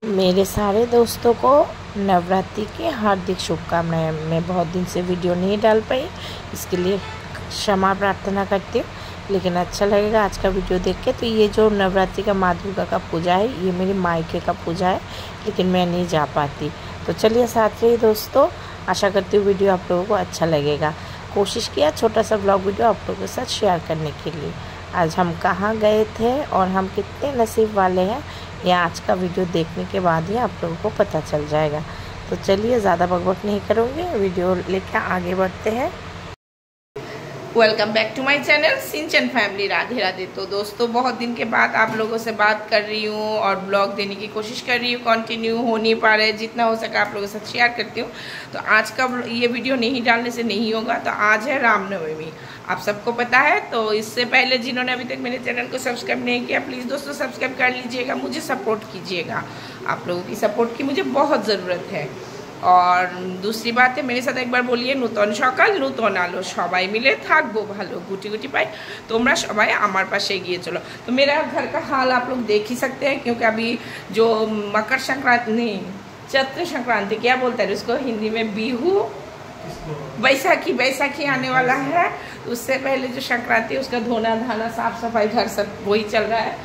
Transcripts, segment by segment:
मेरे सारे दोस्तों को नवरात्रि की हार्दिक शुभकामनाएं। मैं बहुत दिन से वीडियो नहीं डाल पाई, इसके लिए क्षमा प्रार्थना करती हूँ। लेकिन अच्छा लगेगा आज का वीडियो देख के। तो ये जो नवरात्रि का माँ दुर्गा का पूजा है, ये मेरी मायके का पूजा है, लेकिन मैं नहीं जा पाती। तो चलिए साथ रहिए दोस्तों। आशा करती हूँ वीडियो आप लोगों को अच्छा लगेगा। कोशिश किया छोटा सा ब्लॉग वीडियो आप लोगों के साथ शेयर करने के लिए। आज हम कहाँ गए थे और हम कितने नसीब वाले हैं, ये आज का वीडियो देखने के बाद ही आप लोगों को पता चल जाएगा। तो चलिए ज़्यादा बकबक नहीं करूँगी, वीडियो लेकर आगे बढ़ते हैं। Welcome back to my channel Sinchan family. Radhe Radhe. तो दोस्तों बहुत दिन के बाद आप लोगों से बात कर रही हूँ और ब्लॉग देने की कोशिश कर रही हूँ। कंटिन्यू हो नहीं पा रहे, जितना हो सका आप लोगों के साथ शेयर करती हूँ। तो आज का ये वीडियो नहीं डालने से नहीं होगा। तो आज है रामनवमी, आप सबको पता है। तो इससे पहले जिन्होंने अभी तक मेरे चैनल को सब्सक्राइब नहीं किया, प्लीज़ दोस्तों सब्सक्राइब कर लीजिएगा, मुझे सपोर्ट कीजिएगा। आप लोगों की सपोर्ट की मुझे बहुत ज़रूरत है। और दूसरी बात है, मेरे साथ एक बार बोलिए नूतन सकाल नूतन आलो, सबाई मिले थाकबो भालो, गुटी गुटी पाई तोमरा सबाई आमार पाशे एगिए चलो। तो मेरा घर का हाल आप लोग देख ही सकते हैं, क्योंकि अभी जो मकर संक्रांति नहीं, चैत्र संक्रांति क्या बोलते हैं उसको हिंदी में, बिहू बैसाखी आने वाला है। उससे पहले जो संक्रांति उसका धोना धाना साफ सफाई घर सब वही चल रहा है।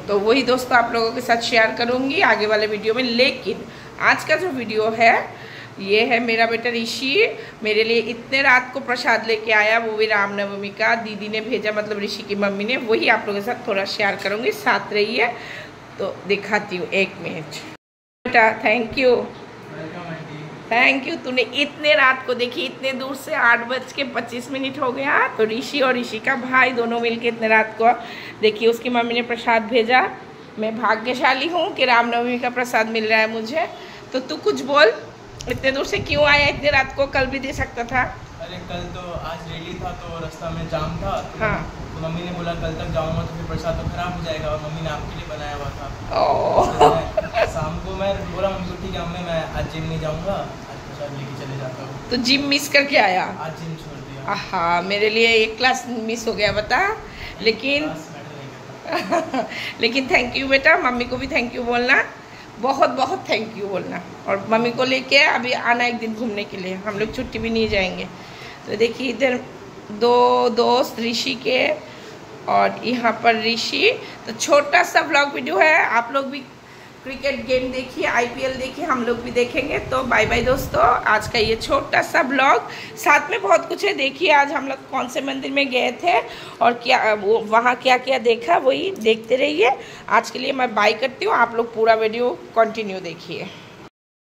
तो वही दोस्तों आप लोगों के साथ शेयर करूँगी आगे वाले वीडियो में। लेकिन आज का जो वीडियो है ये है मेरा बेटा ऋषि मेरे लिए इतने रात को प्रसाद लेके आया, वो भी रामनवमी का। दीदी ने भेजा, मतलब ऋषि की मम्मी ने। वही आप लोगों के साथ थोड़ा शेयर करूँगी, साथ रहिए। तो दिखाती हूँ, एक मिनट बेटा। Thank you. तूने इतने रात को देखी, इतने दूर से 8:25 हो गया। तो ऋषि और ऋषि का भाई दोनों मिलके इतने रात को देखिए उसकी मम्मी ने प्रसाद भेजा। मैं भाग्यशाली हूँ कि रामनवमी का प्रसाद मिल रहा है मुझे। तो तू कुछ बोल, इतने दूर से क्यों आया इतने रात को? कल भी दे सकता था। अरे कल तो आज रैली था तो रास्ता में जाम था। हाँ, तो मम्मी ने बोला कल तक जाऊंगा तो फिर प्रसाद तो खराब हो जाएगा, और मम्मी ने आपके लिए बनाया हुआ था। तो शाम को मैं बोला मम्मी को, ठीक है मम्मी मैं आज जिम नहीं जाऊंगा, आज प्रसाद लेके चले जाता हूँ। तो जिम मिस करके आया? आज जिम छोड़ दिया। हाँ, मेरे लिए एक क्लास मिस हो गया बता। लेकिन थैंक यू बेटा, मम्मी को भी थैंक यू बोलना, बहुत बहुत थैंक यू बोलना। और मम्मी को लेके अभी आना एक दिन घूमने के लिए, हम लोग छुट्टी भी नहीं जाएंगे। तो देखिए इधर दो दोस्त ऋषि के और यहाँ पर ऋषि। तो छोटा सा व्लॉग वीडियो है, आप लोग भी क्रिकेट गेम देखिए, IPL देखिए, हम लोग भी देखेंगे। तो बाय बाय दोस्तों, आज का ये छोटा सा ब्लॉग। साथ में बहुत कुछ है, देखिए आज हम लोग कौन से मंदिर में गए थे और क्या वहाँ क्या क्या देखा, वही देखते रहिए। आज के लिए मैं बाय करती हूँ, आप लोग पूरा वीडियो कंटिन्यू देखिए।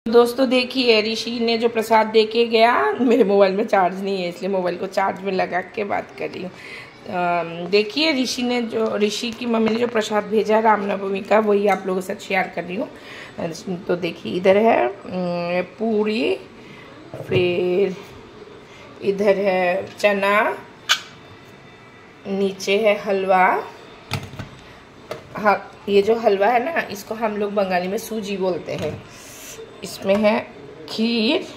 दोस्तों देखिए ऋषि ने जो प्रसाद दे के गया, मेरे मोबाइल में चार्ज नहीं है इसलिए मोबाइल को चार्ज में लगा के बात कर रही हूँ। देखिए ऋषि की मम्मी ने जो प्रसाद भेजा रामनवमी का, वही आप लोगों के साथ शेयर कर रही हूँ। तो देखिए इधर है पूरी, फिर इधर है चना, नीचे है हलवा। हाँ, ये जो हलवा है ना, इसको हम लोग बंगाली में सूजी बोलते हैं। इसमें है खीर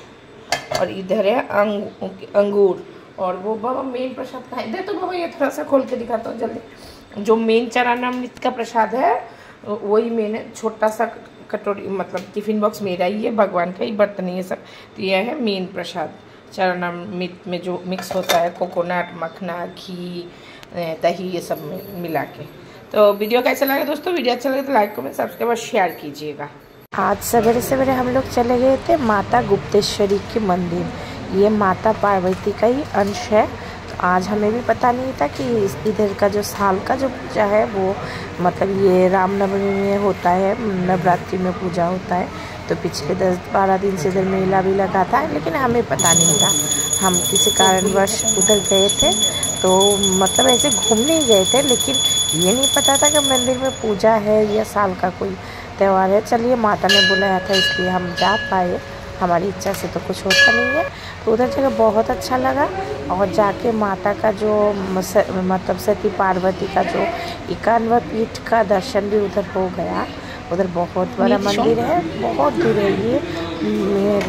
और इधर है अंगूर। और वो बाबा मेन प्रसाद का है, दे तो बाबा ये थोड़ा सा खोल के दिखाता हूँ जल्दी। जो मेन चरणामृत का प्रसाद है वही मेन है। छोटा सा कटोरी, मतलब टिफिन बॉक्स मेरा ही है, भगवान का ही बर्तन है ये सब। तो यह है मेन प्रसाद चरणामृत में जो मिक्स होता है, कोकोनट, मखना, घी, दही, ये सब मिला के। तो वीडियो कैसा लगा दोस्तों? वीडियो अच्छा लगे तो लाइक कमेंट सब्सक्राइब और शेयर कीजिएगा। आज सवेरे सवेरे हम लोग चले गए थे माता गुप्तेश्वरी के मंदिर। ये माता पार्वती का ही अंश है। तो आज हमें भी पता नहीं था कि इधर का जो साल का जो पूजा है वो, मतलब ये रामनवमी में होता है, नवरात्रि में पूजा होता है। तो पिछले 10-12 दिन से इधर मेला भी लगा था, लेकिन हमें पता नहीं था। हम किसी कारणवश उधर गए थे, तो मतलब ऐसे घूमने ही गए थे, लेकिन ये नहीं पता था कि मंदिर में पूजा है या साल का कोई त्यौहार है। चलिए माता ने बुलाया था इसलिए हम जा पाए, हमारी इच्छा से तो कुछ होता नहीं है। तो उधर जगह बहुत अच्छा लगा। और जाके माता का जो मतलब सती पार्वती का जो 51वां पीठ का दर्शन भी उधर हो गया। उधर बहुत बड़ा मंदिर है, बहुत दूर है ये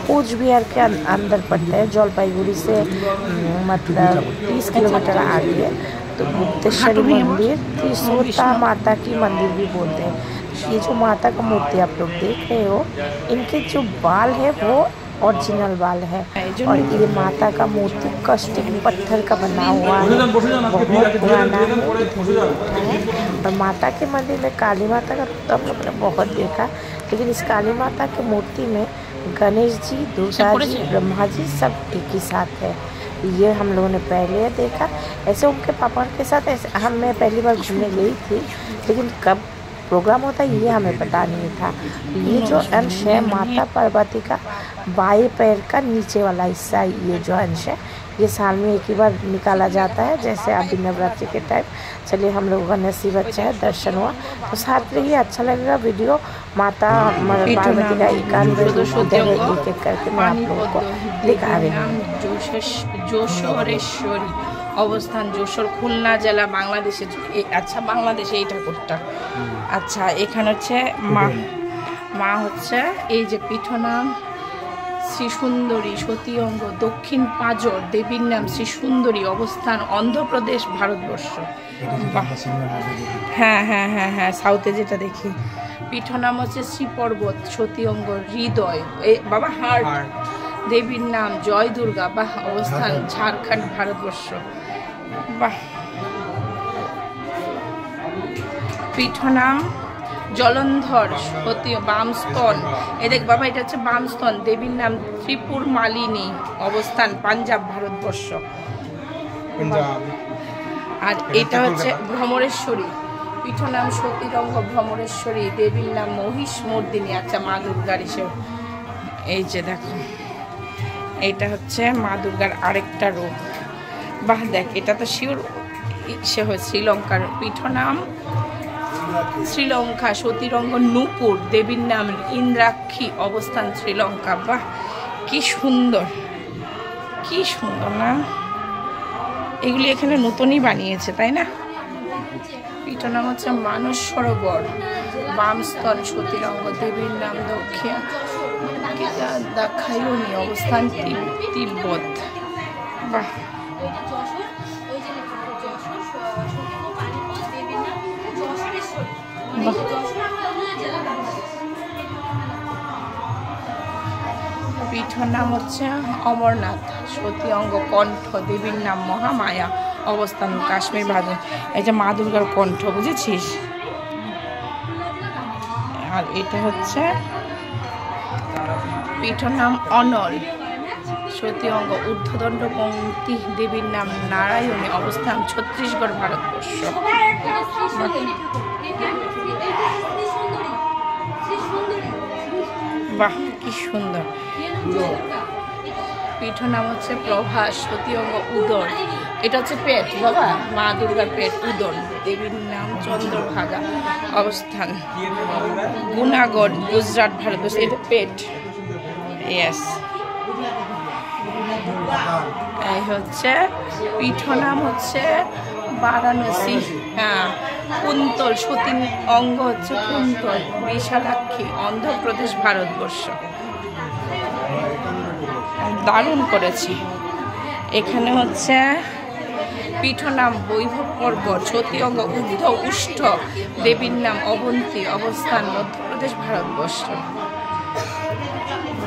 कूच बिहार के अंदर पड़ता है, जलपाईगुड़ी से मतलब 30 किलोमीटर आगे है। तो गुप्तेश्वरी मंदिर त्रिशूलता माता की मंदिर भी बोलते हैं। ये जो माता का मूर्ति आप लोग देख रहे हो, इनके जो बाल है वो ओरिजिनल बाल है। और ये माता का मूर्ति कास्टिक पत्थर का बना हुआ है, बहुत पुराना है। और माता के मंदिर में काली माता का तो हम लोग ने बहुत देखा, लेकिन इस काली माता की मूर्ति में गणेश जी, दुर्गा जी, ब्रह्मा जी सब एक ही साथ है। ये हम लोगों ने पहले देखा। ऐसे उनके पापा के साथ ऐसे मैं पहली बार घूमने गई थी, लेकिन कब प्रोग्राम होता है ये हमें पता नहीं था। ये जो अंश है माता पार्वती का बाएं पैर का नीचे वाला हिस्सा, ये जो अंश है ये साल में एक ही बार निकाला जाता है, जैसे अभी नवरात्रि के टाइम। चलिए हम लोगों का नसीब अच्छा है, दर्शन हुआ। तो साथ रहिए, अच्छा लगेगा वीडियो। माता पार्वती का एकांत एक एक करके मैं आप लोगों को दिखा रही हूँ। যশোরেশ্বরী অবস্থান যশোর খুলনা জেলা বাংলাদেশে। আচ্ছা বাংলাদেশে এই ঠাকুরটা। আচ্ছা এখানে হচ্ছে মা হচ্ছে এই যে পীঠনাম শ্রী সুন্দরী সতী অঙ্গ, দক্ষিণ পাঁজর, দেবীর নাম শ্রী সুন্দরী, অবস্থান অন্ধ্রপ্রদেশ, ভারতবর্ষ। হ্যাঁ হ্যাঁ হ্যাঁ হ্যাঁ, সাউথে যেটা দেখি। পীঠনাম হচ্ছে শ্রী পর্বত, সতী অঙ্গ, হৃদয় বাবা হার্ট, দেবীর নাম জয় দুর্গা, বাহ, অবস্থান ঝাড়খণ্ড, ভারতবর্ষ। বাহ। পীঠনাম জলন্ধর, সতী বামস্তন, এ দেখ বাবা এটা হচ্ছে বামস্তন, দেবীর নাম ত্রিপুর মালিনী, অবস্থান পাঞ্জাব, ভারতবর্ষ। আর এটা হচ্ছে ভ্রমরেশ্বরী, পীঠনাম সতীরঙ্গ ভ্রমরেশ্বরী, দেবীর নাম মহিষ মর্দিনী। আচ্ছা মা দুর্গার হিসেবে এই যে দেখো, এইটা হচ্ছে মা দুর্গার আরেকটা রূপ। বাহ দেখ, এটা তো শিওর সে হয় শ্রীলঙ্কার। পীঠনাম শ্রীলঙ্কা, সতীরঙ্গ নূপুর, দেবীর নাম ইন্দ্রাক্ষী, অবস্থান শ্রীলঙ্কা। বাহ কি সুন্দর, কি সুন্দর না? এগুলি এখানে নতুনই বানিয়েছে তাই না? পীঠনাম হচ্ছে মানস সরোবর, বামস্তন, সতীরঙ্গ, দেবীর নাম দক্ষিণ দাক্ষায়ণী, অবস্থান তিব্বত। বাহ। পীঠর নাম হচ্ছে অমরনাথ, সতী অঙ্গ, কণ্ঠ, দেবীর নাম মহামায়া, অবস্থান কাশ্মীর, ভারত। এই যে মা দুর্গার কণ্ঠ, বুঝেছিস? আর এটা হচ্ছে পীঠর নাম অনল, সতী অঙ্গ, ঊর্ধ্বদণ্ড পঙ্ক্তি, দেবীর নাম নারায়ণী, অবস্থান ছত্তিশগড়, ভারতবর্ষ। বাহ কি সুন্দর। পীঠর নাম হচ্ছে প্রভাস, সতী অঙ্গ, উদর, এটা হচ্ছে পেট বাবা, মা দুর্গার পেট, উদর, দেবীর নাম চন্দ্রভাগা, অবস্থান গুনাগড়, গুজরাট, ভারতবর্ষ। এটা পেট, ইয়েস। এই হচ্ছে পীঠর নাম হচ্ছে বারাণসী, হ্যাঁ, কুন্তল, সতী অঙ্গ হচ্ছে কুন্তল, বিশালাক্ষী, অন্ধ্রপ্রদেশ, ভারতবর্ষ। দারুণ করেছি। এখানে হচ্ছে পীঠর নাম বৈভব পর্বত, সতী অঙ্গ, ঊর্ধ্ব উষ্ঠ, দেবীর নাম অবন্তী, অবস্থান মধ্যপ্রদেশ, ভারতবর্ষ।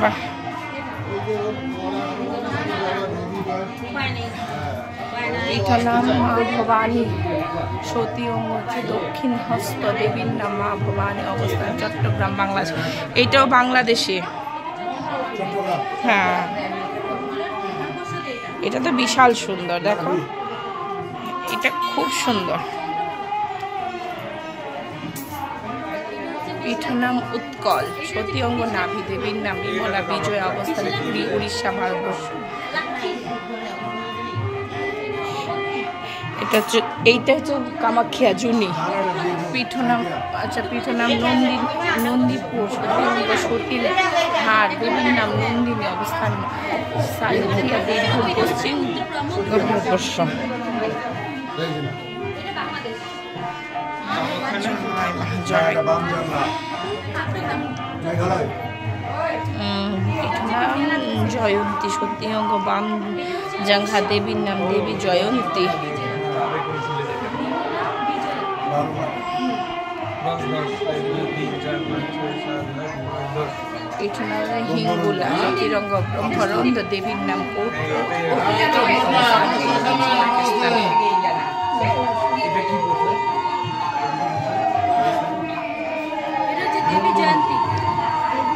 বাহ। পীঠর নাম মা ভবানী, সতী অঙ্গ হচ্ছে দক্ষিণ হস্ত, দেবীর নাম মা ভবানী, অবস্থান চট্টগ্রাম, বাংলাদেশ। এইটাও বাংলাদেশে, হ্যাঁ। এটা তো বিশাল সুন্দর, দেখো এটা খুব সুন্দর। পীঠর নাম উৎকল, সতী অঙ্গ নাভি, দেবীর নাম বিমলা, বিজয়, অবস্থান পুরী, উড়িষ্যা, ভারতবর্ষ। এইটা হচ্ছে কামাখ্যা জুনি। পীঠর নাম, আচ্ছা পীঠর নাম নন্দীপুর, সতী অঙ্গ, সতীর হার, দেবীর নাম নন্দিনী, অবস্থান সাইথিয়া, বীরভূম, পশ্চিম ভারতবর্ষ। জয়ন্তী, সতী অঙ্গ, বাম জাঙ্ঘা, দেবীর নাম দেবী জয়ন্তী। পিঠনা হিঙ্গুলা জ্যোতিরঙ্গ ব্রহ্মরন্দ দেবীর নাম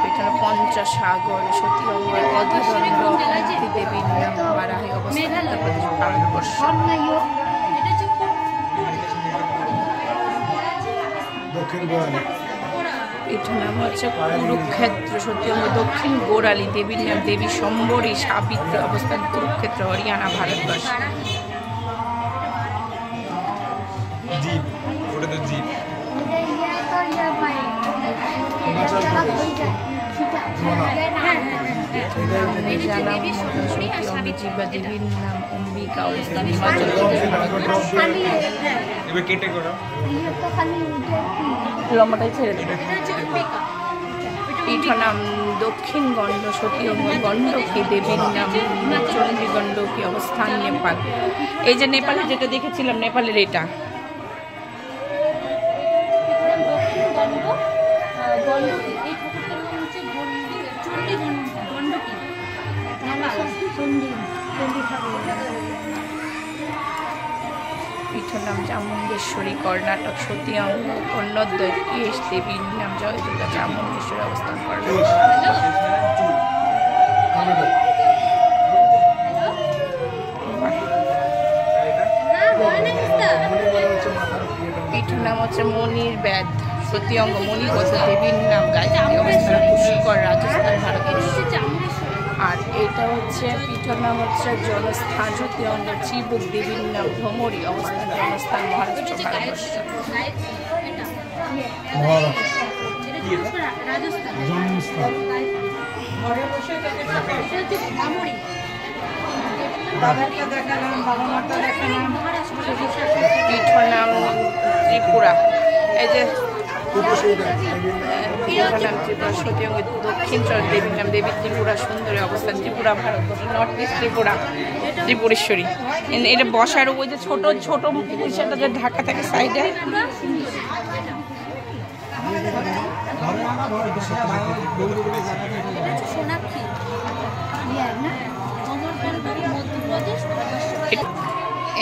পিঠনা পঞ্চসাগর সতীরঙ্গ অধিরণ্ড দেবীর নাম বারাহে অবস্থিত ভারতবর্ষ। পিঠু নাম হচ্ছে কুরুক্ষেত্র সত্যঙ্গ দক্ষিণ গোড়ালি দেবীর নাম দেবী সম্বরী সাবিত্রী অবস্থান কুরুক্ষেত্র হরিয়ানা ভারতবর্ষ। দেবীর নাম অম্বিকা অবস্থান হিমাচল পিঠনাম দক্ষিণ গণ্ড সতীয়ঙ্গ গণ্ডকী দেবীর নাম চণ্ডী গণ্ডকী অবস্থান নেপাল। এই যে নেপালে যেটা দেখেছিলাম নেপালের এটা পিঠর নাম চামুণ্ডেশ্বরী কর্ণাটক সতীয়ঙ্গ কর্ণদ্বয় কেশ দেবীর নাম জয় দুর্গা চামুণ্ডেশ্বরী অবস্থান কর্ণাটক। পিঠর নাম হচ্ছে মনির ব্যাদ সতীয়ঙ্গ মণিগত দেবীর নাম গায়ত্রী অবস্থান পুষ্কর রাজস্থান ভারতবর্ষ। আর এটা হচ্ছে পিঠর নাম হচ্ছে জনস্থান সতীয়ঙ্গ চিবুক দেবীর নাম ভ্রমরী অবস্থান জনস্থান মহারাষ্ট্র ভারতবর্ষ। পিঠর নাম ত্রিপুরা। এই যে ত্রিপুরা সতীয়ঙ্গ দক্ষিণ দেবীর নাম দেবী ত্রিপুরা সুন্দরী অবস্থান ত্রিপুরা ভারতবর্ষ নর্থ ইস্ট ত্রিপুরা ত্রিপুরেশ্বরী। এটা বসার ওই যে ছোট ছোট সেটা যে ঢাকা থাকে সাইডে।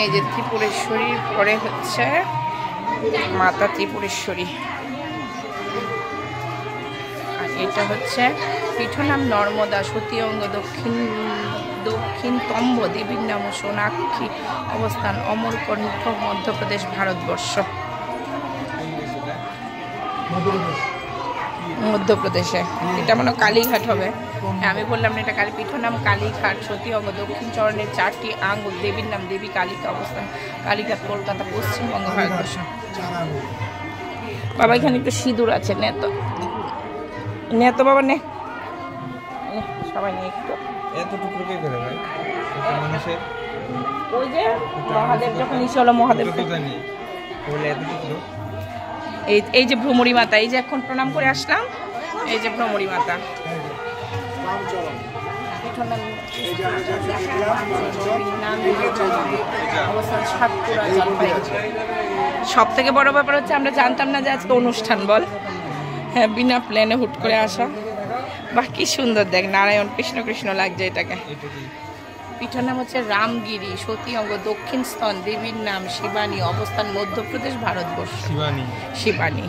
এই যে ত্রিপুরেশ্বরীর পরে হচ্ছে মাতা ত্রিপুরেশ্বরী। আর এটা হচ্ছে পিঠর নাম নর্মদা সতীয়ঙ্গ দক্ষিণ তম্ব দেবীর নাম সোনাক্ষী অবস্থান অমরকণ্ঠ মধ্যপ্রদেশ ভারতবর্ষ। মধ্যপ্রদেশে এটা মনে কালীঘাট হবে। আমি বললাম না এটা পিঠর নাম কালীঘাট সতীয়ঙ্গ দক্ষিণ চরণের 4টি আঙ্গুল দেবীর নাম দেবী কালিকা অবস্থান কালীঘাট কলকাতা পশ্চিমবঙ্গ ভারতবর্ষ। বাবা এখানে একটু সিঁদুর আছে নে তো বাবা নে সবাই নে একটু। ওই যে মহাদেব যখন ইসে হলো মহাদেব এই যে ভ্রমরী মাতা এই যে এখন প্রণাম করে আসলাম এই যে ভ্রমরী মাতা। সব থেকে বড় ব্যাপার হচ্ছে আমরা জানতাম না যে আজকে অনুষ্ঠান বল। হ্যাঁ বিনা প্লেনে হুট করে আসা। বাহ কি সুন্দর দেখ নারায়ণ কৃষ্ণ কৃষ্ণ লাগছে এটাকে। পিঠর নাম হচ্ছে রামগিরি সতীয়ঙ্গ দক্ষিণ স্তন দেবীর নাম শিবানী অবস্থান মধ্যপ্রদেশ ভারতবর্ষ। শিবানী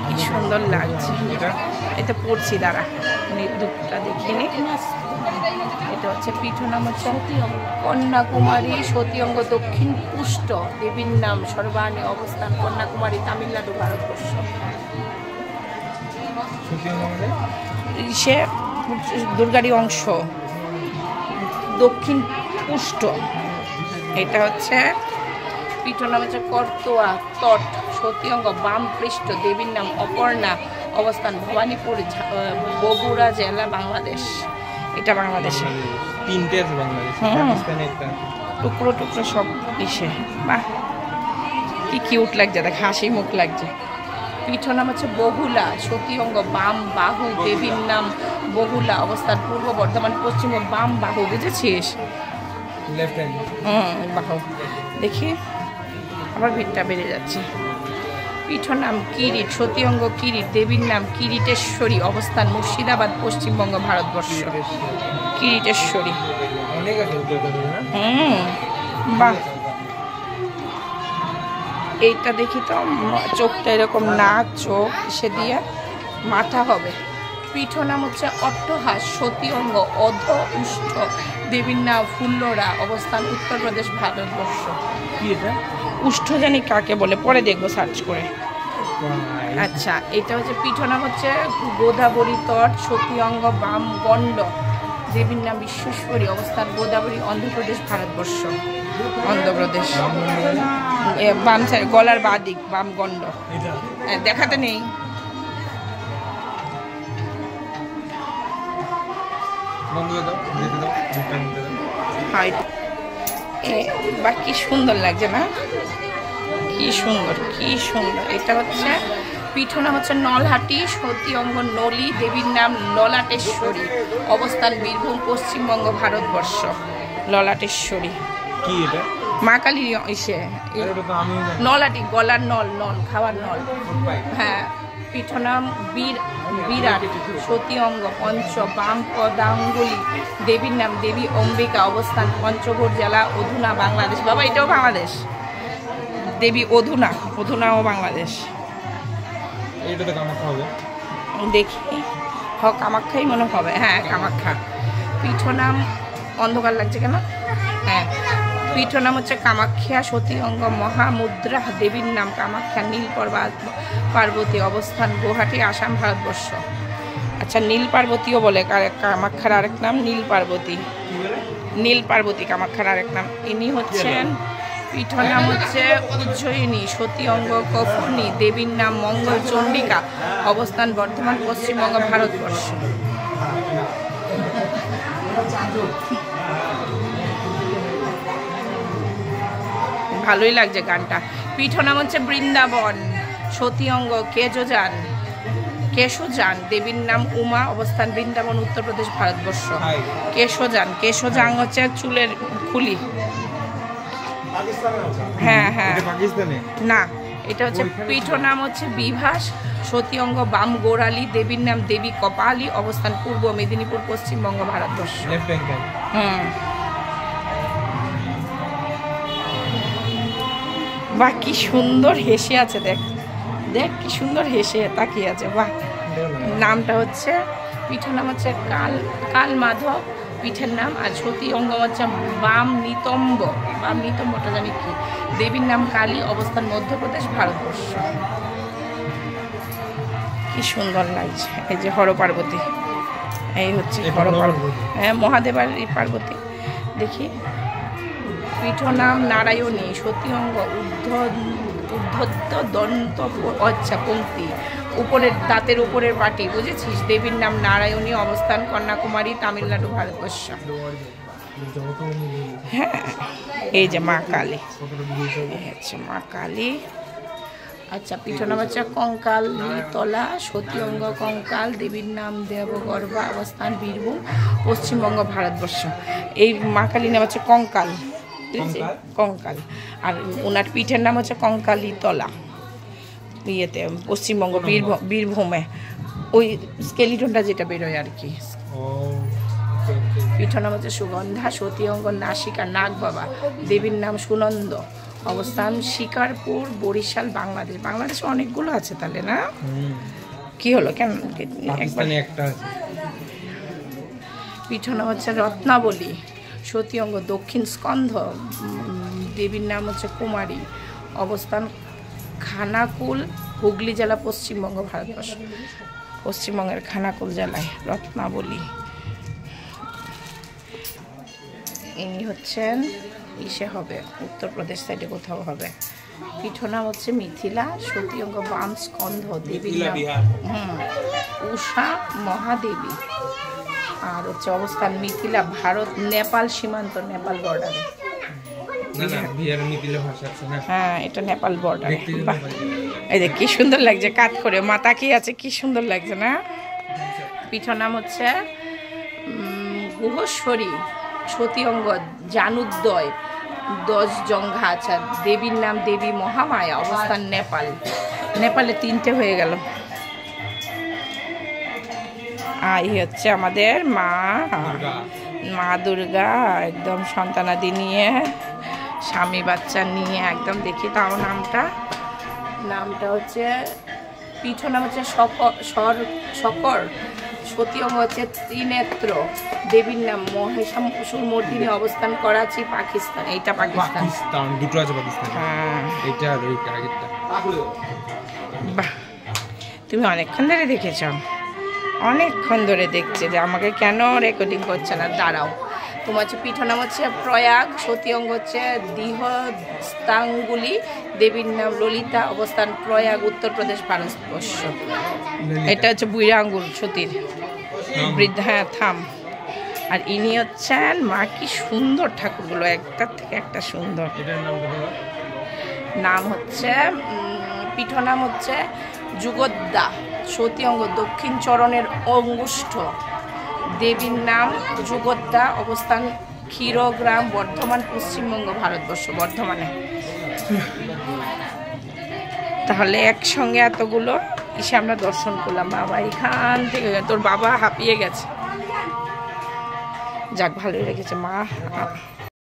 কি সুন্দর লাগছে। এটা পড়ছি দাঁড়া দুধটা দেখিনি। এটা হচ্ছে পিঠর নাম হচ্ছে কন্যাকুমারী সতীয়ঙ্গ দক্ষিণ পুষ্ট দেবীর নাম সর্বাণী অবস্থান কন্যাকুমারী তামিলনাড়ু ভারতবর্ষ। সে দুর্গারই অংশ দক্ষিণ পুষ্ট। এটা হচ্ছে পিঠর নাম হচ্ছে করতোয়া তট সতীয়ঙ্গ বাম পৃষ্ঠ দেবীর নাম অপর্ণা অবস্থান ভবানীপুর বগুড়া জেলা বাংলাদেশ। এটা বাংলাদেশে টুকরো টুকরো সব ইসে। বাহ কি কিউট লাগছে দেখ হাসি মুখ লাগছে। পিঠর নাম হচ্ছে বহুলা সতীয়ঙ্গ বাম বাহু দেবীর নাম বহুলা অবস্থান পূর্ব বর্ধমান পশ্চিম বাম বাহু বুঝেছিস বাহু দেখি আবার ভিড়টা বেড়ে যাচ্ছে। পীঠর নাম কিরিট, সতী অঙ্গ কিরিট, দেবীর নাম কিরিটেশ্বরী, অবস্থান মুর্শিদাবাদ, পশ্চিমবঙ্গ, ভারতবর্ষ। কিরিটেশ্বরী। বাহ, এইটা দেখি তো, চোখটা এরকম, নাক চোখ সে দিয়ে মাথা হবে। পীঠ নাম হচ্ছে অট্টহাস, সতী অঙ্গ অধ উষ্ঠ, দেবীর নাম ফুল্লরা, অবস্থান উত্তরপ্রদেশ, ভারতবর্ষ। উষ্ঠ জানি কাকে বলে, পরে দেখবো সার্চ করে। আচ্ছা, এটা হচ্ছে পীঠ নাম হচ্ছে গোদাবরী তট, সতী অঙ্গ বাম গণ্ড, দেবীর নাম বিশ্বেশ্বরী, অবস্থান গোদাবরী, অন্ধ্রপ্রদেশ, ভারতবর্ষ। অন্ধ্রপ্রদেশ বাম সাইড, গলার বাঁ দিক, বাম গণ্ড। দেখাতে নেই। বা কি সুন্দর লাগছে না, কি সুন্দর, কি সুন্দর। এটা হচ্ছে পীঠ নাম হচ্ছে নলহাটি, সতী অঙ্গ নলি, দেবীর নাম ললাটেশ্বরী, অবস্থান বীরভূম, পশ্চিমবঙ্গ, ভারতবর্ষ। ললাটেশ্বরী কি এটা? মা কালী ইসে নলহাটি, গলার নল, নল খাওয়ার নল। হ্যাঁ, পীঠ নাম বিরাট, সতী অঙ্গ পঞ্চ, বাম পদাঙ্গুলি, দেবীর নাম দেবী অম্বিকা, অবস্থান পঞ্চগড় জেলা, অধুনা, বাংলাদেশ। বাবা এটাও বাংলাদেশ, দেবী অধুনা, অধুনাও বাংলাদেশ। এইটাতে কামাখ্যা হবে, দেখি। কামাখ্যাই মনে হবে। হ্যাঁ, কামাখ্যা। পীঠ নাম, অন্ধকার লাগছে কেন? হ্যাঁ, পীঠ নাম হচ্ছে কামাখ্যা, সতী অঙ্গ মহামুদ্রা, দেবীর নাম কামাখ্যা, নীল পার্বতী, অবস্থান গুয়াহাটি, আসাম, ভারতবর্ষ। আচ্ছা, নীল পার্বতীও বলে কামাখ্যার আরেক নাম, নীল পার্বতী। নীল পার্বতী কামাখ্যার আরেক নাম। ইনি হচ্ছেন, পীঠ নাম হচ্ছে উজ্জয়িনী, সতী অঙ্গ কফনি, দেবীর নাম মঙ্গল চণ্ডিকা, অবস্থান বর্ধমান, পশ্চিমবঙ্গ, ভারতবর্ষ। ভালোই লাগছে গানটা। পীঠ নাম হচ্ছে বৃন্দাবন, সতী অঙ্গ কেশোজান, দেবীর নাম উমা, অবস্থান বৃন্দাবন, উত্তরপ্রদেশ, ভারতবর্ষ। কেশোজাং হচ্ছে চুলের খুলি। হ্যাঁ হ্যাঁ, না, এটা হচ্ছে পীঠ নাম হচ্ছে বিভাস, সতী অঙ্গ বাম গোড়ালি, দেবীর নাম দেবী কপালী, অবস্থান পূর্ব মেদিনীপুর, পশ্চিমবঙ্গ, ভারতবর্ষ। বাহ, কি সুন্দর হেসে আছে, দেখ দেখ কি সুন্দর হেসে তাকিয়ে আছে। বাহ, নামটা হচ্ছে, পীঠের নাম হচ্ছে কাল মাধব, পীঠের নাম। আর সতী অঙ্গ হচ্ছে বাম নিতম্বটা জানি কি, দেবীর নাম কালী, অবস্থান মধ্যপ্রদেশ, ভারতবর্ষ। কি সুন্দর লাগছে। এই যে হর পার্বতী, এই হচ্ছে হর পার্বতী। হ্যাঁ, মহাদেবের এই পার্বতী। দেখি, পীঠ নাম নারায়ণী, সতী অঙ্গ উদ্ধত্ত দন্ত, আচ্ছা পঙ্ক্তি, উপরের দাঁতের উপরের পাটি, বুঝেছিস? দেবীর নাম নারায়ণী, অবস্থান কন্যাকুমারী, তামিলনাড়ু, ভারতবর্ষ। হ্যাঁ, এই যে মা কালী, আচ্ছা মা কালী। আচ্ছা, পীঠ নাম হচ্ছে কঙ্কাল তলা, সতী অঙ্গ কঙ্কাল, দেবীর নাম দেবগর্ভা, অবস্থান বীরভূম, পশ্চিমবঙ্গ, ভারতবর্ষ। এই মা কালীর নাম হচ্ছে কঙ্কাল, কঙ্কাল। আর ওনার পীঠের নাম হচ্ছে কঙ্কালী তলা, ইয়েতে পশ্চিমবঙ্গ, বীরভূমে। ওই স্কেলিটনটা যেটা বেরোয় আর কি। পীঠ নাম হচ্ছে সুগন্ধা, সতী অঙ্গ নাসিকা, নাগ বাবা, দেবীর নাম সুনন্দ, অবস্থান শিকারপুর, বরিশাল, বাংলাদেশ। বাংলাদেশে অনেকগুলো আছে তাহলে, না? কি হলো কেন? পীঠ নাম হচ্ছে রত্নাবলী, সতী অঙ্গ দক্ষিণ স্কন্ধ, দেবীর নাম হচ্ছে কুমারী, অবস্থান খানাকুল, হুগলি জেলা, পশ্চিমবঙ্গ, ভারতবর্ষ। পশ্চিমবঙ্গের খানাকুল জেলায় রত্নাবলী। ইনি হচ্ছেন ইসে হবে, উত্তরপ্রদেশ সাইডে কোথাও হবে। পীঠ নাম হচ্ছে মিথিলা, সতী অঙ্গ বাম স্কন্ধ, দেবীর নাম উষা মহাদেবী, আর হচ্ছে অবস্থান মিথিলা, ভারত নেপাল সীমান্ত, নেপাল বর্ডারে। হ্যাঁ, এটা নেপাল বর্ডারে। এই যে কি সুন্দর লাগছে, কাত করে মাথা কি আছে, কি সুন্দর লাগছে না? পীঠ নাম হচ্ছে গুহস্বরী, সতী অঙ্গ জানুদ্দয়, 10 জঙ্ঘা। আচ্ছা, দেবীর নাম দেবী মহামায়া, অবস্থান নেপাল। নেপালে 3টে হয়ে গেল। আর এই হচ্ছে আমাদের মা দুর্গা, একদম সন্তানাদি নিয়ে, স্বামী বাচ্চা নিয়ে একদম। দেখি তাও নামটা হচ্ছে পীঠ নাম হচ্ছে শকর, সতী অঙ্গ হচ্ছে ত্রিনেত্র, দেবীর নাম মহেশাসুর মর্দিনী, অবস্থান করাচি, পাকিস্তান। এইটা পাকিস্তান, দুটো আছে পাকিস্তান। হ্যাঁ, এইটা আর ওইটা আগেরটা। বাহ, তুমি অনেকক্ষণ ধরে দেখেছ? অনেকক্ষণ ধরে দেখছে যে আমাকে কেন রেকর্ডিং করছে না। দাঁড়াও, তোমার হচ্ছে পীঠ নাম হচ্ছে প্রয়াগ, সতী অঙ্গ হচ্ছে দীহস্তাঙ্গুলি, দেবীর নাম ললিতা, অবস্থান প্রয়াগ, উত্তরপ্রদেশ, ভারতবর্ষ। এটা হচ্ছে বুড়া আঙ্গুল সতীর বৃদ্ধা। হ্যাঁ, থাম। আর ইনি হচ্ছেন মা। কি সুন্দর ঠাকুরগুলো, একটার থেকে একটা সুন্দর। নাম হচ্ছে পীঠ নাম হচ্ছে যুগোদ্দা, সতী অঙ্গ দক্ষিণ চরণের অঙ্গুষ্ঠ, দেবীর নাম যুগোদ্দা, অবস্থান ক্ষীরগ্রাম, বর্ধমান, পশ্চিমবঙ্গ, ভারতবর্ষ, বর্ধমানে। তাহলে একসঙ্গে এতগুলো এসে আমরা দর্শন করলাম। বাবা এখান থেকে, তোর বাবা হাঁপিয়ে গেছে। যাক, ভালোই রেখেছে মা।